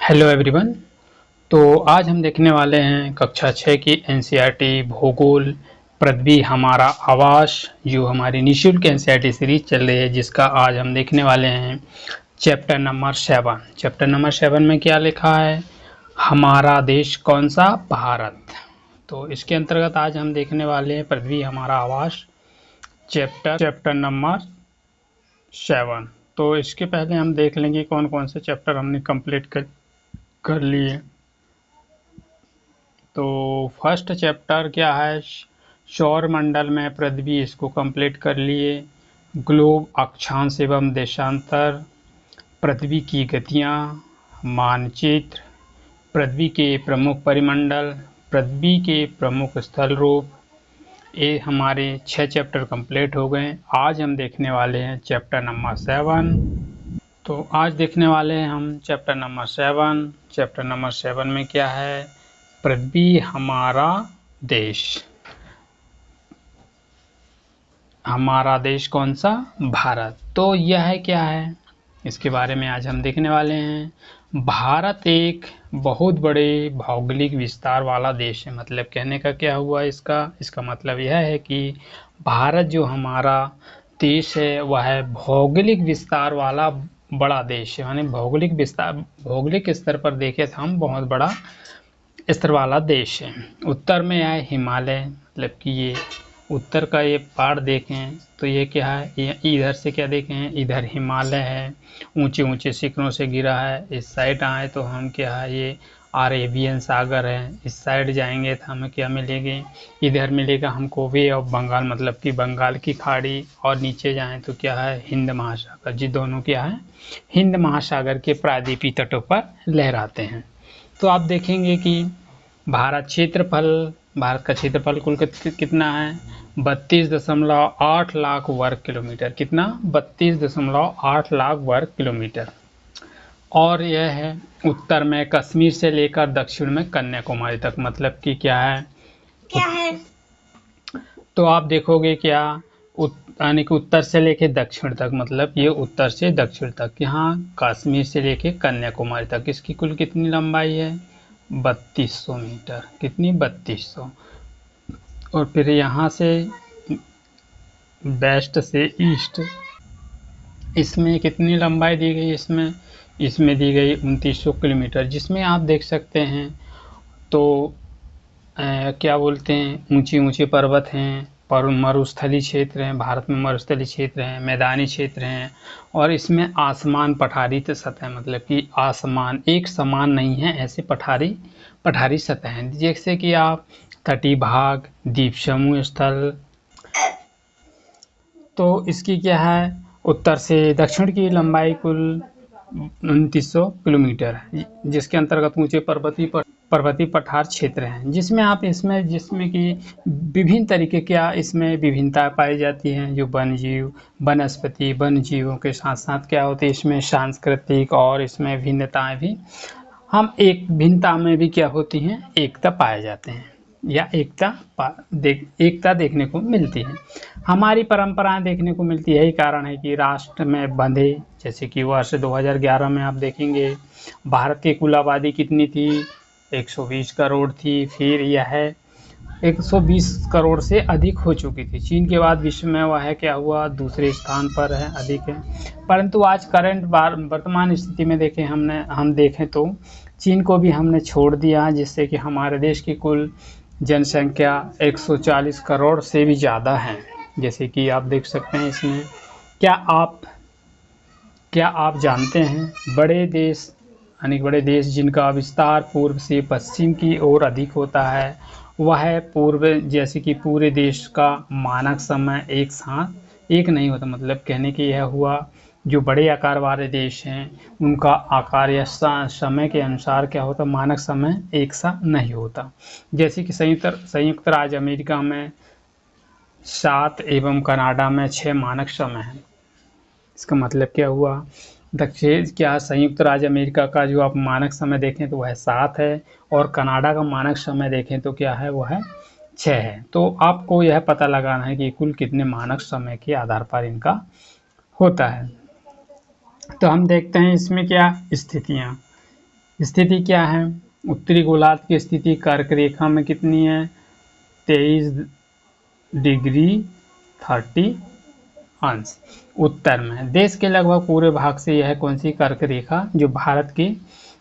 Hello everyone. तो आज हम देखने वाले हैं कक्षा 6 की एनसीईआरटी भूगोल पृथ्वी हमारा आवास, जो हमारी निःशुल्क एनसीईआरटी सीरीज चल रही है, जिसका आज हम देखने वाले हैं चैप्टर नंबर 7। चैप्टर नंबर 7 में क्या लिखा है? हमारा देश कौन सा? भारत। तो इसके अंतर्गत आज हम देखने वाले हैं पृथ्वी हमारा आवास चैप्टर नंबर 7। तो इसके पहले हम देख लेंगे कौन कौन से चैप्टर हमने कंप्लीट कर लिए। तो फर्स्ट चैप्टर क्या है? सौर मंडल में पृथ्वी, इसको कंप्लीट कर लिए। ग्लोब, अक्षांश एवं देशांतर, पृथ्वी की गतियाँ, मानचित्र, पृथ्वी के प्रमुख परिमंडल, पृथ्वी के प्रमुख स्थल रूप। ये हमारे 6 चैप्टर कंप्लीट हो गए। आज हम देखने वाले हैं चैप्टर नंबर 7। तो आज देखने वाले हैं हम चैप्टर नंबर 7। चैप्टर नंबर 7 में क्या है? पृथ्वी हमारा देश। हमारा देश कौन सा? भारत। तो यह क्या है, इसके बारे में आज हम देखने वाले हैं। भारत एक बहुत बड़े भौगोलिक विस्तार वाला देश है। मतलब कहने का क्या हुआ इसका मतलब यह है कि भारत जो हमारा देश है वह भौगोलिक विस्तार वाला बड़ा देश है। यानी भौगोलिक स्तर पर देखें तो हम बहुत बड़ा स्तर वाला देश है। उत्तर में है हिमालय, मतलब कि ये उत्तर का ये पहाड़ देखें तो ये क्या है, ये इधर से क्या देखें, इधर हिमालय है, ऊंचे ऊंचे शिखरों से गिरा है। इस साइड आए तो हम क्या है, ये अरेबियन सागर है। इस साइड जाएंगे तो हमें क्या मिलेंगे, इधर मिलेगा हमको वे ऑफ बंगाल, मतलब कि बंगाल की खाड़ी। और नीचे जाएं तो क्या है, हिंद महासागर। जी दोनों क्या है, हिंद महासागर के प्रायद्वीपीय तटों पर लहराते हैं। तो आप देखेंगे कि भारत का क्षेत्रफल कुल कितना है? 32.8 लाख वर्ग किलोमीटर। कितना? 32.8 लाख वर्ग किलोमीटर। और यह है उत्तर में कश्मीर से लेकर दक्षिण में कन्याकुमारी तक। मतलब कि क्या है तो आप देखोगे क्या, यानी कि उत्तर से लेके दक्षिण तक, मतलब ये उत्तर से दक्षिण तक, यहाँ कश्मीर से लेके कन्याकुमारी तक इसकी कुल कितनी लंबाई है? 3200 मीटर। कितनी? 3200। और फिर यहाँ से वेस्ट से ईस्ट, इसमें कितनी लंबाई दी गई? इसमें दी गई 2900 किलोमीटर, जिसमें आप देख सकते हैं तो क्या बोलते हैं, ऊंचे ऊंचे पर्वत हैं, पर मरुस्थलीय क्षेत्र हैं। भारत में मरुस्थलीय क्षेत्र हैं, मैदानी क्षेत्र हैं, और इसमें आसमान पठारी सतह, मतलब कि आसमान एक समान नहीं है, ऐसे पठारी सतह हैं। जैसे कि आप तटीय भाग, द्वीप समूह स्थल। तो इसकी क्या है, उत्तर से दक्षिण की लंबाई कुल 2900 किलोमीटर है, जिसके अंतर्गत ऊंचे पर्वतीय पठार क्षेत्र हैं, जिसमें कि विभिन्न तरीके क्या इसमें विभिन्नता पाई जाती हैं। जो वनस्पति वन जीवों के साथ साथ क्या होते हैं, इसमें सांस्कृतिक और इसमें भिन्नताएं भी, हम एक भिन्नता में भी क्या होती हैं, एकता पाए जाते हैं, या एकता देखने को मिलती है। हमारी परंपराएं देखने को मिलती है। यही कारण है कि राष्ट्र में बंधे, जैसे कि वर्ष 2011 में आप देखेंगे भारत की कुल आबादी कितनी थी? 120 करोड़ थी। फिर यह 120 करोड़ से अधिक हो चुकी थी। चीन के बाद विश्व में वह क्या हुआ, दूसरे स्थान पर है, अधिक है। परंतु आज वर्तमान स्थिति में हम देखें तो चीन को भी हमने छोड़ दिया, जिससे कि हमारे देश की कुल जनसंख्या 140 करोड़ से भी ज़्यादा है। जैसे कि आप देख सकते हैं इसमें, क्या आप जानते हैं बड़े देश जिनका विस्तार पूर्व से पश्चिम की ओर अधिक होता है, वह जैसे कि पूरे देश का मानक समय एक साथ एक नहीं होता। मतलब कहने की यह हुआ, जो बड़े आकार वाले देश हैं उनका आकार या समय के अनुसार क्या होता, मानक समय एक सा नहीं होता। जैसे कि संयुक्त राज्य अमेरिका में 7 एवं कनाडा में 6 मानक समय है। इसका मतलब क्या हुआ, संयुक्त राज्य अमेरिका का जो आप मानक समय देखें तो वह 7 है, और कनाडा का मानक समय देखें तो क्या है, वह 6 है। तो आपको यह पता लगाना है कि कुल कितने मानक समय के आधार पर इनका होता है। तो हम देखते हैं इसमें क्या स्थितियाँ। स्थिति क्या है, उत्तरी गोलार्ध की स्थिति कर्क रेखा में कितनी है, 23°30'। उत्तर में देश के लगभग पूरे भाग से यह कौन सी कर्क रेखा जो भारत के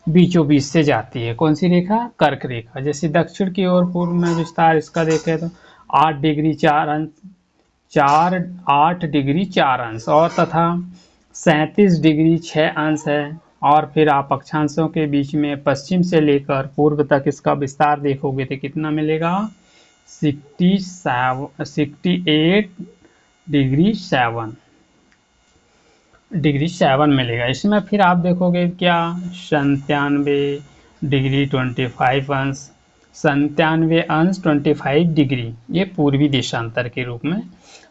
बीचों बीच से जाती है, कौन सी रेखा, कर्क रेखा। जैसे दक्षिण की ओर पूर्व में विस्तार इसका देखें तो 8°4', 8°4' और तथा 37°6' है। और फिर आप अक्षांशों के बीच में पश्चिम से लेकर पूर्व तक इसका विस्तार देखोगे तो कितना मिलेगा, 68°7 मिलेगा। इसमें फिर आप देखोगे क्या, 97°25', 97°25', ये पूर्वी देशांतर के रूप में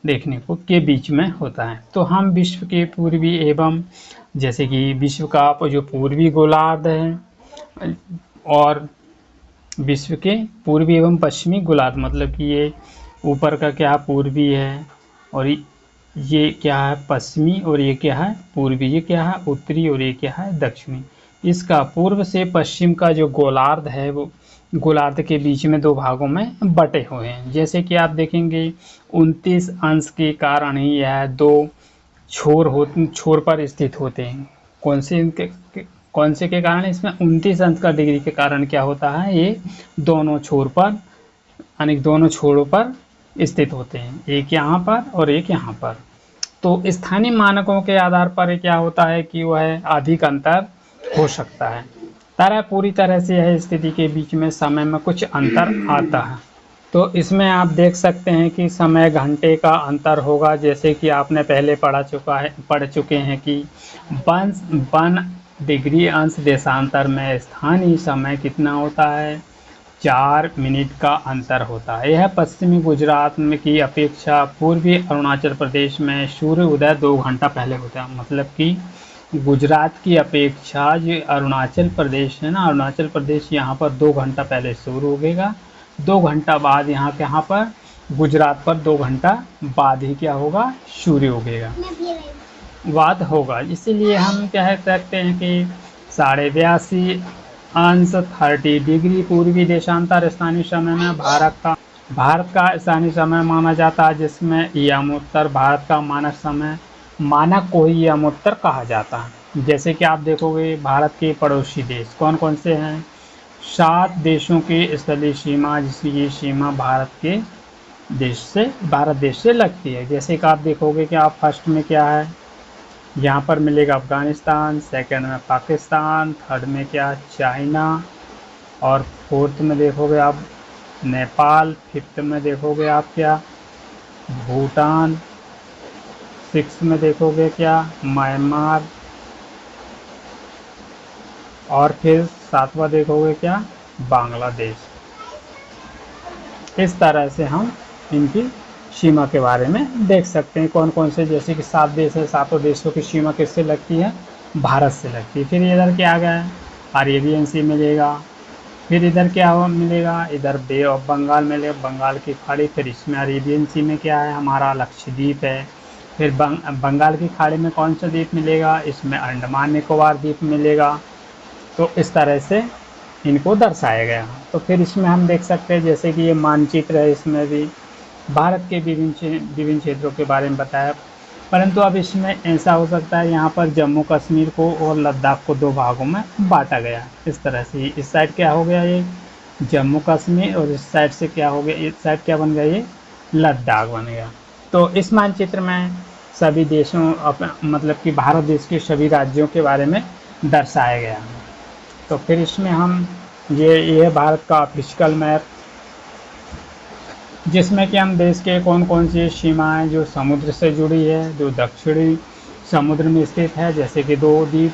देखने को के बीच में होता है। तो हम विश्व के पूर्वी एवं जैसे कि विश्व का जो पूर्वी गोलार्ध है और विश्व के पूर्वी एवं पश्चिमी गोलार्ध, मतलब कि ये ऊपर का क्या पूर्वी है और ये क्या है पश्चिमी और ये क्या है पूर्वी, ये क्या है उत्तरी और ये क्या है दक्षिणी। इसका पूर्व से पश्चिम का जो गोलार्ध है वो गोलार्ध के बीच में दो भागों में बटे हुए हैं। जैसे कि आप देखेंगे 29 अंश के कारण ही यह दो छोर पर स्थित होते हैं। कौन से के कारण, इसमें 29 अंश का डिग्री के कारण क्या होता है, ये दोनों छोर पर यानी दोनों छोरों पर स्थित होते हैं, एक यहाँ पर और एक यहाँ पर। तो स्थानीय मानकों के आधार पर क्या होता है कि वह अधिक अंतर हो सकता है। तरह पूरी तरह से यह स्थिति के बीच में समय में कुछ अंतर आता है। तो इसमें आप देख सकते हैं कि समय घंटे का अंतर होगा, जैसे कि आपने पहले पढ़ चुके हैं कि 1 डिग्री अंश देशांतर में स्थानीय समय कितना होता है, 4 मिनट का अंतर होता है। यह पश्चिमी गुजरात में की अपेक्षा पूर्वी अरुणाचल प्रदेश में सूर्य उदय 2 घंटा पहले होता है। मतलब कि गुजरात की अपेक्षा जो अरुणाचल प्रदेश है ना, अरुणाचल प्रदेश यहाँ पर 2 घंटा पहले सूर्य उगेगा, 2 घंटा बाद यहाँ पर गुजरात पर 2 घंटा बाद ही क्या होगा, सूर्य उगेगा बाद होगा। इसीलिए हम कह सकते हैं कि 82.5 अंश 30 डिग्री पूर्वी देशांतर स्थानीय समय में भारत का स्थानीय समय माना जाता है, जिसमें यमोत्तर भारत का मानक को ही यमोत्तर कहा जाता है। जैसे कि आप देखोगे भारत के पड़ोसी देश कौन कौन से हैं, 7 देशों की स्थलीय सीमा, जिसकी सीमा भारत देश से लगती है। जैसे कि आप देखोगे कि आप फर्स्ट में क्या है, यहाँ पर मिलेगा अफगानिस्तान, सेकंड में पाकिस्तान, थर्ड में क्या चाइना, और फोर्थ में देखोगे आप नेपाल, फिफ्थ में देखोगे आप क्या भूटान, सिक्स में देखोगे क्या म्यांमार, और फिर 7वां देखोगे क्या बांग्लादेश। इस तरह से हम इनकी सीमा के बारे में देख सकते हैं कौन कौन से, जैसे कि 7 देश है, 7 देशों की सीमा किससे लगती है, भारत से लगती है। फिर इधर क्या आ गया है, अरेबियन सी मिलेगा। फिर इधर क्या मिलेगा, इधर बे ऑफ बंगाल मिलेगा, बंगाल की खाड़ी। फिर इसमें अरेबियन सी में क्या है, हमारा लक्षद्वीप है। फिर बंगाल की खाड़ी में कौन सा द्वीप मिलेगा, इसमें अंडमान निकोबार द्वीप मिलेगा। तो इस तरह से इनको दर्शाया गया। तो फिर इसमें हम देख सकते हैं जैसे कि ये मानचित्र है, इसमें भी भारत के विभिन्न क्षेत्रों के बारे में बताया। परंतु अब इसमें ऐसा हो सकता है यहाँ पर जम्मू कश्मीर को और लद्दाख को 2 भागों में बांटा गया। इस तरह से इस साइड क्या हो गया, ये जम्मू कश्मीर, और इस साइड से क्या हो गया, इस साइड क्या बन गया, ये लद्दाख बन गया। तो इस मानचित्र में सभी देशों मतलब कि भारत देश के सभी राज्यों के बारे में दर्शाया गया। तो फिर इसमें हम ये भारत का फिजिकल मैप, जिसमें कि हम देश के कौन कौन सी सीमाएं जो समुद्र से जुड़ी है, जो दक्षिणी समुद्र में स्थित है, जैसे कि 2 द्वीप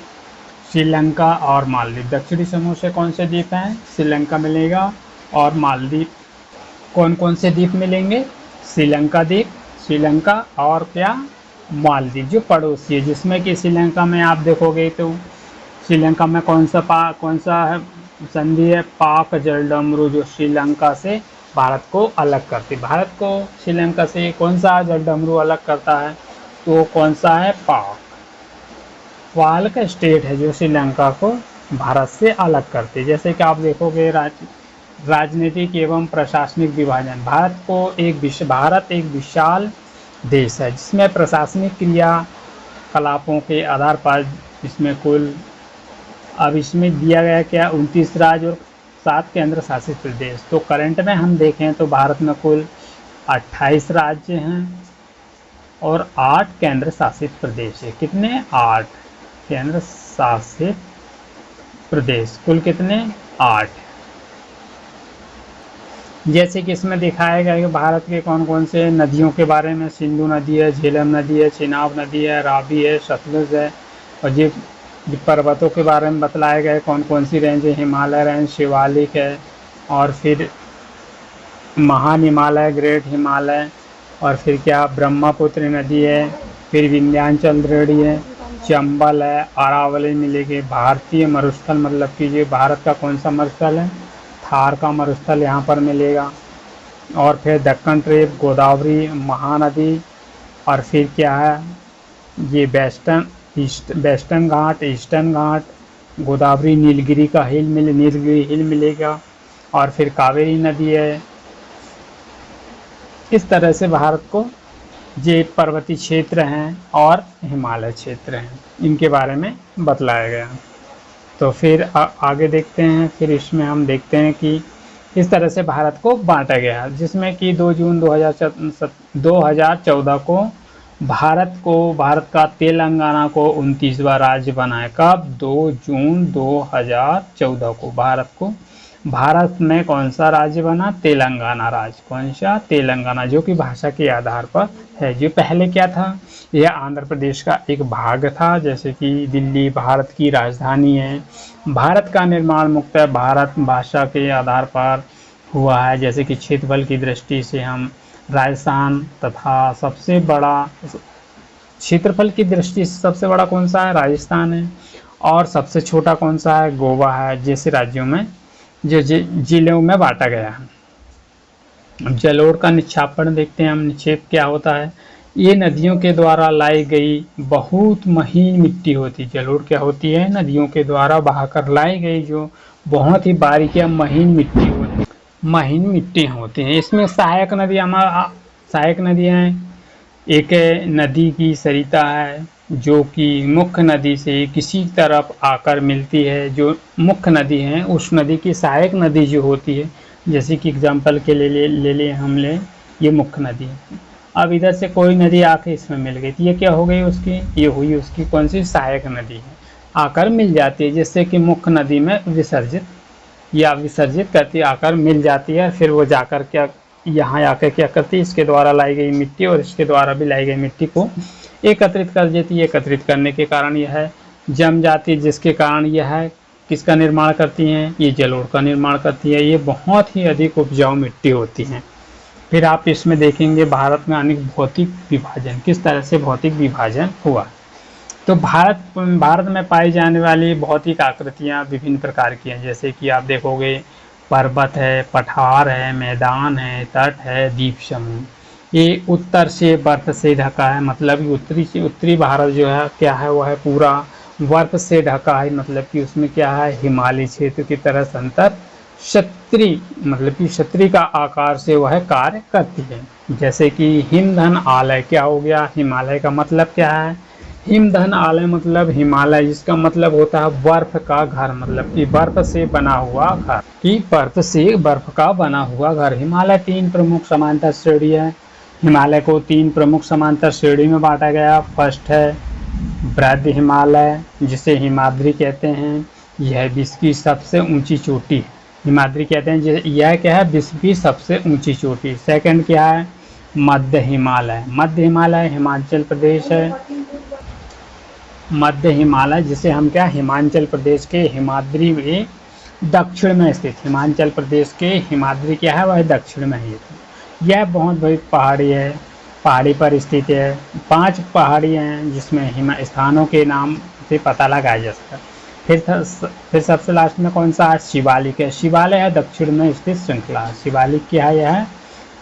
श्रीलंका और मालदीव। दक्षिणी समूह से कौन से द्वीप हैं, श्रीलंका मिलेगा और मालदीव। कौन कौन से द्वीप मिलेंगे, श्रीलंका द्वीप, श्रीलंका और क्या मालदीव जो पड़ोसी है, जिसमें कि श्रीलंका में आप देखोगे तो श्रीलंका में कौन सा संधि है, पाक जलडमरू, जो श्रीलंका से भारत को अलग करती। भारत को श्रीलंका से कौन सा जलडमरू अलग करता है, तो कौन सा है, पाक का स्टेट है जो श्रीलंका को भारत से अलग करते। जैसे कि आप देखोगे राजनीतिक एवं प्रशासनिक विभाजन। भारत एक विशाल देश है जिसमें प्रशासनिक क्रियाकलापों के आधार पर इसमें कुल, अब इसमें दिया गया क्या, 29 राज्य और 7 केंद्र शासित प्रदेश। तो करंट में हम देखें तो भारत में कुल 28 राज्य हैं और 8 केंद्र शासित प्रदेश है। कितने? 8 केंद्र शासित प्रदेश, कुल कितने? 8। जैसे कि इसमें दिखाया गया है कि भारत के कौन कौन से नदियों के बारे में, सिंधु नदी है, झेलम नदी है, चिनाब नदी है, रावी है, सतलुज है। और ये पर्वतों के बारे में बतलाया गया है कौन कौन सी रेंज है, हिमालय रेंज, शिवालिक है, और फिर महान हिमालय, ग्रेट हिमालय, और फिर क्या ब्रह्मपुत्र नदी है, फिर विंध्याचल रेडी है, चंबल है, अरावली मिलेगी। भारतीय मरुस्थल मतलब कि ये भारत का कौन सा मरुस्थल है? थार का मरुस्थल यहाँ पर मिलेगा। और फिर दक्कन ट्रेप, गोदावरी, महानदी, और फिर क्या है ये वेस्टर्न घाट, ईस्टर्न घाट, गोदावरी, नीलगिरी हिल मिलेगा, और फिर कावेरी नदी है। इस तरह से भारत को ये पर्वतीय क्षेत्र हैं और हिमालय क्षेत्र हैं, इनके बारे में बतलाया गया। तो फिर आगे देखते हैं। फिर इसमें हम देखते हैं कि इस तरह से भारत को बांटा गया, जिसमें कि 2 जून 2014 को भारत का तेलंगाना को 29वां राज्य बनाया। कब? 2 जून 2014 को भारत में कौन सा राज्य बना? तेलंगाना राज्य। कौन सा? तेलंगाना, जो कि भाषा के आधार पर है। जो पहले क्या था? यह आंध्र प्रदेश का एक भाग था। जैसे कि दिल्ली भारत की राजधानी है। भारत का निर्माण मुख्यतः भारत भाषा के आधार पर हुआ है। जैसे कि क्षेत्रफल की दृष्टि से हम राजस्थान तथा सबसे बड़ा क्षेत्रफल की दृष्टि से सबसे बड़ा कौन सा है? राजस्थान है। और सबसे छोटा कौन सा है? गोवा है। जैसे राज्यों में जो जिलों में बांटा गया है। जलोढ़ का निक्षापन देखते हैं हम। निक्षेप क्या होता है? ये नदियों के द्वारा लाई गई बहुत महीन मिट्टी होती है। जलोढ़ क्या होती है? नदियों के द्वारा बहाकर लाई गई जो बहुत ही बारीक या महीन मिट्टी होती हैं। इसमें सहायक नदियाँ हैं। एक नदी की सरिता है जो कि मुख्य नदी से किसी तरफ आकर मिलती है। जो मुख्य नदी है उस नदी की सहायक नदी जो होती है, जैसे कि एग्जाम्पल के ले ये मुख्य नदी है। अब इधर से कोई नदी आके इसमें मिल गई तो ये क्या हो गई उसकी? ये हुई उसकी कौन सी? सहायक नदी है, आकर मिल जाती है, जिससे कि मुख्य नदी में विसर्जित करती है, आकर मिल जाती है। फिर वो जाकर क्या यहाँ आकर क्या करती है? इसके द्वारा लाई गई मिट्टी और इसके द्वारा भी लाई गई मिट्टी को एकत्रित कर देती है। एकत्रित करने के कारण यह जम जाती है, जिसके कारण यह किसका निर्माण करती हैं? ये जलोढ़ का निर्माण करती है। ये बहुत ही अधिक उपजाऊ मिट्टी होती हैं। फिर आप इसमें देखेंगे भारत में अनेक भौतिक विभाजन, किस तरह से भौतिक विभाजन हुआ। तो भारत में पाई जाने वाली भौतिक आकृतियाँ विभिन्न प्रकार की हैं। जैसे कि आप देखोगे पर्वत है, पठार है, मैदान है, तट है, द्वीप समूह। ये उत्तर से बर्फ से ढका है, मतलब उत्तरी भारत जो है क्या है? वह है पूरा बर्फ से ढका है। मतलब कि उसमें क्या है? हिमालय क्षेत्र की तरह संतर छतरी, मतलब कि छतरी का आकार से वह कार्य करती है। जैसे कि हिमधन आलय क्या हो गया? हिमालय का मतलब क्या है? हिमधन आलय मतलब हिमालय, जिसका मतलब होता है बर्फ का घर, मतलब कि बर्फ से बना हुआ घर, कि बर्फ का बना हुआ घर। हिमालय 3 प्रमुख समांतर श्रेणी है। हिमालय को 3 प्रमुख समांतर श्रेणी में बांटा गया। फर्स्ट है बृहद हिमालय, जिसे हिमाद्री कहते हैं। यह विश्व की सबसे ऊंची चोटी है। हिमाद्री कहते हैं यह क्या है? विश्व की सबसे ऊंची चोटी। सेकंड क्या है? मध्य हिमालय। मध्य हिमालय हिमाचल प्रदेश है। मध्य हिमालय जिसे हम क्या? हिमाचल प्रदेश के हिमाद्री में दक्षिण में स्थित। हिमाचल प्रदेश के हिमाद्री क्या है? वह दक्षिण में है। यह बहुत बड़ी पहाड़ी है, पहाड़ी पर स्थित है। 5 पहाड़ियाँ हैं जिसमें स्थानों के नाम से पता लगाया जा सकता है। फिर सबसे लास्ट में कौन सा है? शिवालिक है। शिवालय है दक्षिण में स्थित श्रृंखला। शिवालिक क्या है? यह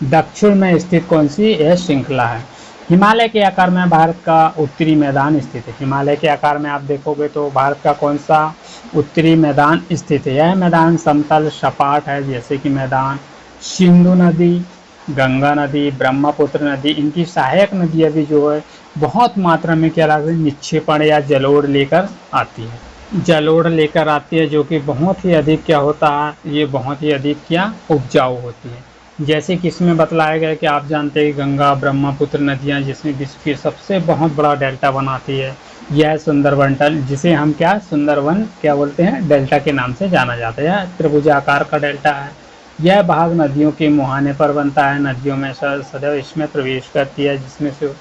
दक्षिण में स्थित कौन सी? यह श्रृंखला है। हिमालय के आकार में भारत का उत्तरी मैदान स्थित है। हिमालय के आकार में आप देखोगे तो भारत का कौन सा उत्तरी मैदान स्थित है। यह मैदान समतल सपाट है, जैसे कि मैदान सिंधु नदी, गंगा नदी, ब्रह्मपुत्र नदी, इनकी सहायक नदियाँ भी जो है बहुत मात्रा में क्या लागत निक्षेपण या जलोढ़ लेकर आती है। जलोढ़ लेकर आती है, जो कि बहुत ही अधिक क्या होता है, ये बहुत ही अधिक क्या उपजाऊ होती है। जैसे कि इसमें बतलाया गया कि आप जानते हैं गंगा ब्रह्मपुत्र नदियाँ जिसमें विश्व की सबसे बहुत बड़ा डेल्टा बनाती है, यह सुंदरवन जिसे हम क्या सुंदरवन क्या बोलते हैं, डेल्टा के नाम से जाना जाता है। यह त्रिभुजाकार का डेल्टा है। यह भाग नदियों के मुहाने पर बनता है। नदियों में सदैव इसमें प्रवेश करती है, जिसमें से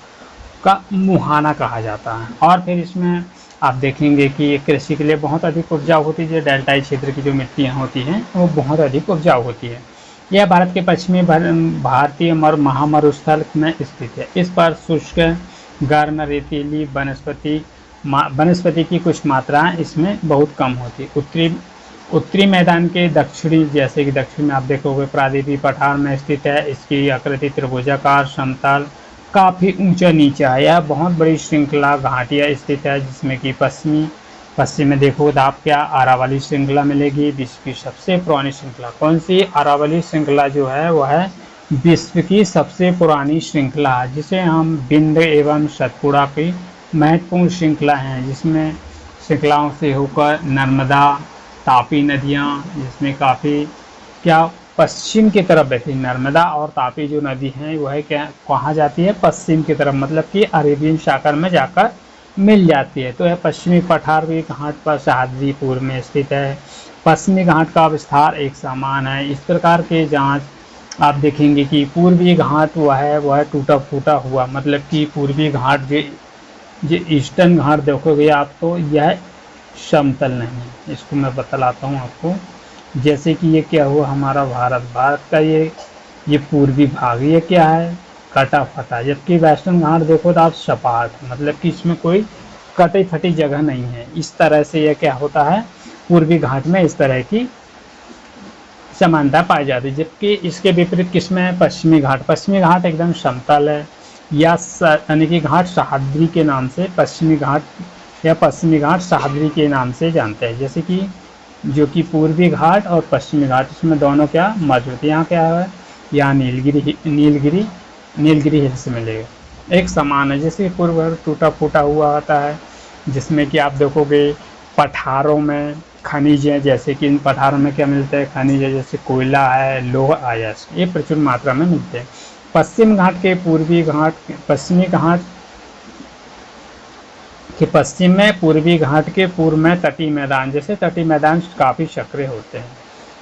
का मुहाना कहा जाता है। और फिर इसमें आप देखेंगे कि कृषि के लिए बहुत अधिक उपजाऊ होती है। डेल्टाई क्षेत्र की जो मिट्टियाँ होती हैं वो बहुत अधिक उपजाऊ होती है। यह भारत के पश्चिमी भारतीय महामरुस्थल में स्थित है। इस पर शुष्क गर्म रेतीली वनस्पति की कुछ मात्रा इसमें बहुत कम होती है। उत्तरी मैदान के दक्षिणी, जैसे कि दक्षिण में आप देखोगे प्रायद्वीपीय पठार में स्थित है। इसकी आकृति त्रिभुजाकार समतल काफ़ी ऊंचा नीचा है। यह बहुत बड़ी श्रृंखला घाटियाँ स्थित है, जिसमें कि पश्चिम में देखो तो आप क्या अरावली श्रृंखला मिलेगी, विश्व की सबसे पुरानी श्रृंखला। कौन सी अरावली श्रृंखला जो है वह है विश्व की सबसे पुरानी श्रृंखला, जिसे हम विंध्य एवं सतपुड़ा की महत्वपूर्ण श्रृंखला हैं, जिसमें श्रृंखलाओं से होकर नर्मदा तापी नदियाँ, जिसमें काफ़ी क्या पश्चिम की तरफ बहती। नर्मदा और तापी जो नदी है वह क्या कहाँ जाती है, पश्चिम की तरफ, मतलब कि अरेबियन सागर में जाकर मिल जाती है। तो यह पश्चिमी पठार भी घाट पर सह्याद्री पूर्व में स्थित है। पश्चिमी घाट का विस्तार एक समान है। इस प्रकार के जांच आप देखेंगे कि पूर्वी घाट वह टूटा फूटा हुआ, मतलब कि पूर्वी घाट जो ईस्टर्न घाट देखोगे आप तो यह समतल नहीं है। इसको मैं बतलाता हूँ आपको। जैसे कि ये क्या हुआ हमारा भारत का ये पूर्वी भाग ये क्या है कटा फटा, जबकि वेस्टर्न घाट देखो तो आप सपाट, मतलब कि इसमें कोई कटी फटी जगह नहीं है। इस तरह से यह क्या होता है, पूर्वी घाट में इस तरह की समानता पाई जाती है। जबकि इसके विपरीत किसमें, पश्चिमी घाट एकदम समतल है, या यानी कि घाट सह्याद्री के नाम से पश्चिमी घाट सह्याद्री के नाम से जानते हैं। जैसे कि जो कि पूर्वी घाट और पश्चिमी घाट, इसमें दोनों क्या मौजूद है। यहाँ क्या है, यहाँ नीलगिरी हिल्स मिलेगा, एक समान है। जैसे पूर्व टूटा फूटा हुआ होता है, जिसमें कि आप देखोगे पठारों में खनिज है, जैसे कि इन पठारों में क्या मिलता है, खनिज है, जैसे कोयला है, लोहा अयस्क, ये प्रचुर मात्रा में मिलते हैं। पश्चिमी घाट के पश्चिम में पूर्वी घाट के पूर्व में तटीय मैदान, जैसे तटीय मैदान काफ़ी सक्रिय होते हैं।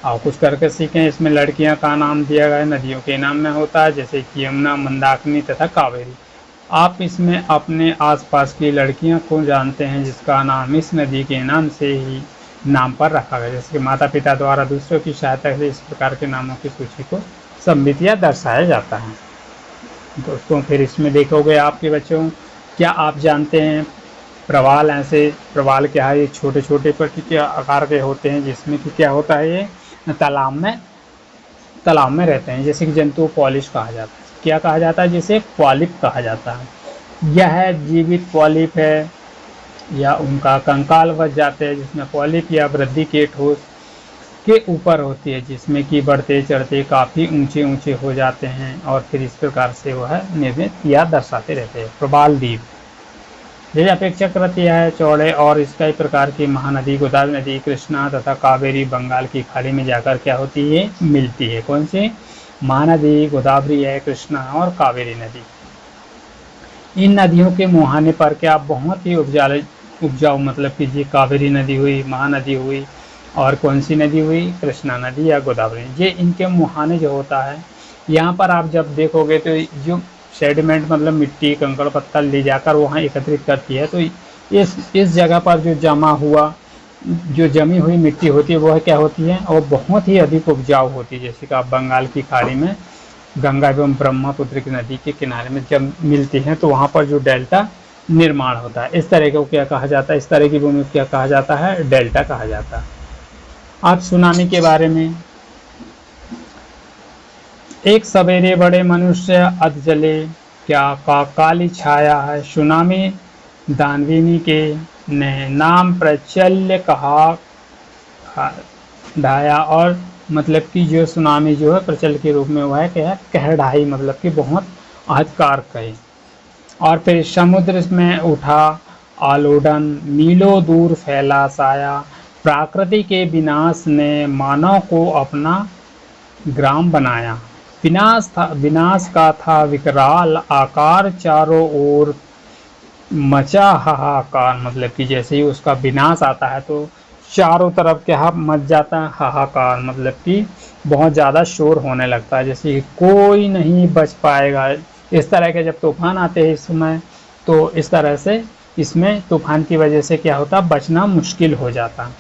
और कुछ करके सीखें, इसमें लड़कियां का नाम दिया गया है, नदियों के नाम में होता है, जैसे कि यमुना, मंदाकिनी तथा कावेरी। आप इसमें अपने आसपास की लड़कियां को जानते हैं जिसका नाम इस नदी के नाम से ही नाम पर रखा गया, जैसे कि माता पिता द्वारा दूसरों की सहायता से इस प्रकार के नामों की सूची को सम्मिलित या दर्शाया जाता है। दोस्तों फिर इसमें देखोगे आपके बच्चों, क्या आप जानते हैं प्रवाल, प्रवाल क्या है, ये छोटे छोटे के आकार के होते हैं, जिसमें कि क्या होता है, ये तालाब में रहते हैं। जैसे कि जंतु पॉलिप कहा जाता है, क्या कहा जाता है, जिसे पॉलिप कहा जाता है। यह जीवित पॉलिप है या उनका कंकाल बच जाते हैं, जिसमें पॉलिप या वृद्धि के ठोस के ऊपर होती है, जिसमें कि बढ़ते चढ़ते काफ़ी ऊंचे हो जाते हैं और फिर इस प्रकार से वह निर्मित या दर्शाते रहते हैं। प्रवाल द्वीप यह अपेक्षाकृत है चौड़े और इसका प्रकार की महानदी गोदावरी नदी, कृष्णा तथा कावेरी बंगाल की खाड़ी में जाकर क्या होती है, मिलती है। कौन सी महानदी, गोदावरी है, कृष्णा और कावेरी नदी। इन नदियों के मुहाने पर क्या बहुत ही उपजाऊ, मतलब कि ये कावेरी नदी हुई, महानदी हुई और कौन सी नदी हुई, कृष्णा नदी या गोदावरी। ये इनके मुहाने जो होता है, यहाँ पर आप जब देखोगे तो जो सेडिमेंट मतलब मिट्टी कंकड़ पत्थर ले जाकर वहाँ एकत्रित करती है, तो इस जगह पर जो जमी हुई मिट्टी होती है वह क्या होती है, और बहुत ही अधिक उपजाऊ होती है। जैसे कि आप बंगाल की खाड़ी में गंगा एवं ब्रह्मपुत्र की नदी के किनारे में जब मिलती हैं तो वहाँ पर जो डेल्टा निर्माण होता है, इस तरह को क्या कहा जाता है, इस तरह की भूमि को क्या कहा जाता है, डेल्टा कहा जाता है। आप सुनामी के बारे में, एक सवेरे बड़े मनुष्य अध जले क्या का काली छाया है, सुनामी दानविनी के ने नाम प्रचल्य कहा ढाया। और मतलब कि जो सुनामी जो है प्रचल के रूप में हुआ है क्या है, कह ढाई, मतलब कि बहुत अहत्कार कही। और फिर समुद्र में उठा आलोडन, मीलों दूर फैला साया, प्रकृति के विनाश ने मानव को अपना ग्राम बनाया। विनाश का था विकराल आकार, चारों ओर मचा हाहाकार, मतलब कि जैसे ही उसका विनाश आता है तो चारों तरफ क्या मच जाता है हाहाकार, मतलब कि बहुत ज़्यादा शोर होने लगता है, जैसे कि कोई नहीं बच पाएगा। इस तरह के जब तूफान आते हैं इस समय, तो इस तरह से इसमें तूफान की वजह से क्या होता, बचना मुश्किल हो जाता।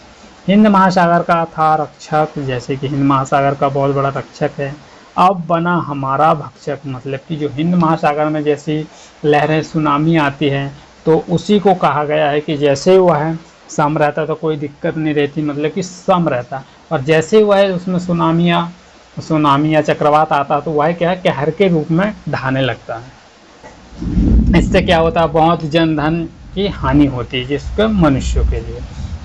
हिंद महासागर का था रक्षक, जैसे कि हिंद महासागर का बहुत बड़ा रक्षक है, अब बना हमारा भक्षक, मतलब कि जो हिंद महासागर में जैसी लहरें सुनामी आती है तो उसी को कहा गया है कि जैसे वह सम रहता तो कोई दिक्कत नहीं रहती, मतलब कि सम रहता, और जैसे वह उसमें सुनामी या चक्रवात आता तो वह क्या है, कहर के रूप में ढाने लगता है। इससे क्या होता है, बहुत जनधन की हानि होती है जिसके मनुष्यों के लिए।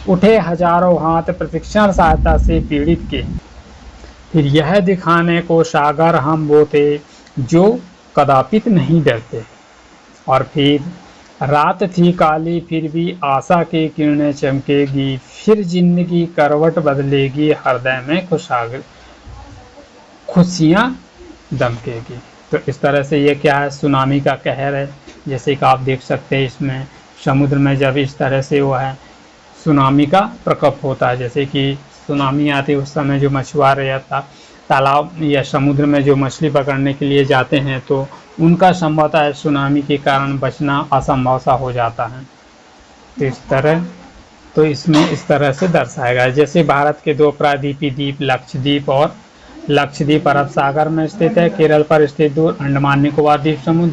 उठे हजारों हाथ प्रशिक्षण सहायता से पीड़ित के, फिर यह दिखाने को सागर हम वो थे जो कदापित नहीं डरते। और फिर रात थी काली फिर भी आशा की किरणें चमकेगी, फिर जिंदगी करवट बदलेगी, हृदय में खुशियाँ दमकेगी। तो इस तरह से ये क्या है, सुनामी का कहर है। जैसे कि आप देख सकते हैं इसमें समुद्र में जब इस तरह से वो है सुनामी का प्रकोप होता है, जैसे कि सुनामी आती है उस समय जो मछुआरे या तालाब या समुद्र में जो मछली पकड़ने के लिए जाते हैं तो उनका संभवतः सुनामी के कारण बचना असंभव सा हो जाता है। तो इस तरह तो इसमें इस तरह से दर्शाया गया है। जैसे भारत के दो प्रायद्वीपीय द्वीप लक्षद्वीप अरब सागर में स्थित है, केरल पर स्थित दूर अंडमान निकोबार द्वीप समूह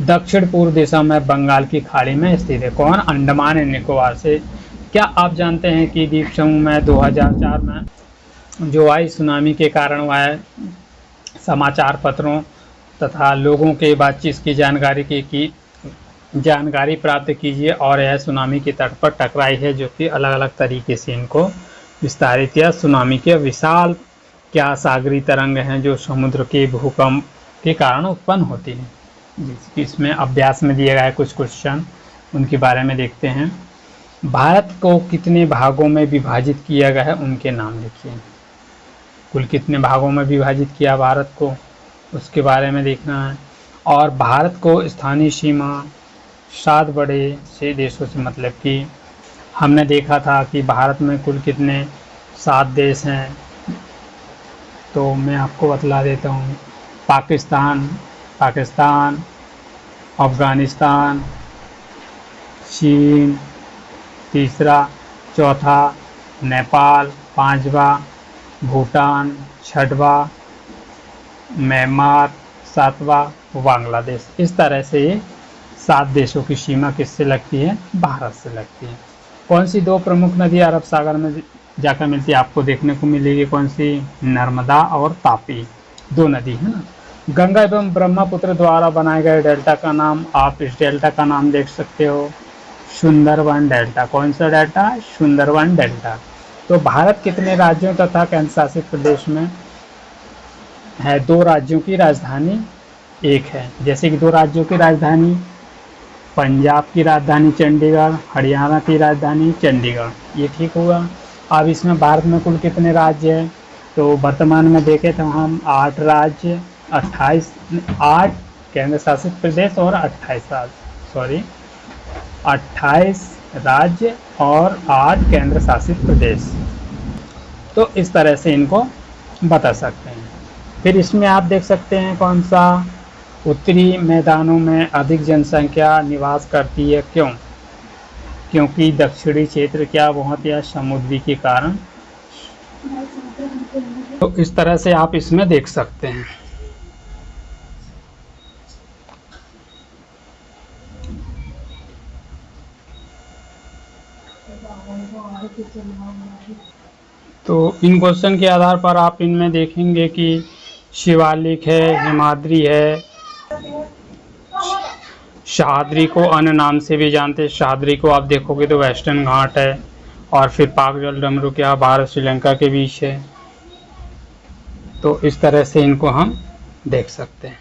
दक्षिण पूर्व दिशा में बंगाल की खाड़ी में स्थित है। कौन, अंडमान एंड निकोबार से। क्या आप जानते हैं कि द्वीप समूह में 2004 में जो आई सुनामी के कारण वह समाचार पत्रों तथा लोगों के बातचीत की जानकारी प्राप्त कीजिए और यह सुनामी के तट पर टकराई है, जो कि अलग अलग तरीके से इनको विस्तारित किया। सुनामी के विशाल क्या सागरी तरंग हैं जो समुद्र के भूकंप के कारण उत्पन्न होती हैं। इसमें अभ्यास में दिए गए कुछ क्वेश्चन उनके बारे में देखते हैं। भारत को कितने भागों में विभाजित किया गया है, उनके नाम लिखिए। कुल कितने भागों में विभाजित किया भारत को, उसके बारे में देखना है। और भारत को स्थानीय सीमा 7 बड़े से देशों से, मतलब कि हमने देखा था कि भारत में कुल कितने 7 देश हैं, तो मैं आपको बतला देता हूँ। पाकिस्तान, अफ़गानिस्तान, चीन तीसरा, चौथा नेपाल, पांचवा भूटान, छठवा म्यांमार, सातवां बांग्लादेश। इस तरह से ये 7 देशों की सीमा किससे लगती है, भारत से लगती है। कौन सी 2 प्रमुख नदी अरब सागर में जाकर मिलती है, आपको देखने को मिलेगी। कौन सी, नर्मदा और तापी, 2 नदी है ना। गंगा एवं ब्रह्मपुत्र द्वारा बनाए गए डेल्टा का नाम, आप इस डेल्टा का नाम देख सकते हो, सुंदरवन डेल्टा। कौन सा डेल्टा, सुंदरवन डेल्टा। तो भारत कितने राज्यों तथा केंद्र शासित प्रदेश में है, 2 राज्यों की राजधानी एक है। जैसे कि 2 राज्यों की राजधानी, पंजाब की राजधानी चंडीगढ़, हरियाणा की राजधानी चंडीगढ़, ये ठीक होगा। अब इसमें भारत में कुल कितने राज्य हैं, तो वर्तमान में देखें तो हम 8 राज्य, 8 केंद्र शासित प्रदेश और 28 राज्य और 8 केंद्र शासित प्रदेश। तो इस तरह से इनको बता सकते हैं। फिर इसमें आप देख सकते हैं कौन सा, उत्तरी मैदानों में अधिक जनसंख्या निवास करती है, क्यों, क्योंकि दक्षिणी क्षेत्र क्या बहुत या समुद्री के कारण। तो इस तरह से आप इसमें देख सकते हैं। तो इन क्वेश्चन के आधार पर आप इनमें देखेंगे कि शिवालिक है, हिमाद्री है, सह्याद्री को अन्य नाम से भी जानते हैं। सह्याद्री को आप देखोगे तो वेस्टर्न घाट है, और फिर पाक जल डमरू क्या भारत श्रीलंका के बीच है। तो इस तरह से इनको हम देख सकते हैं।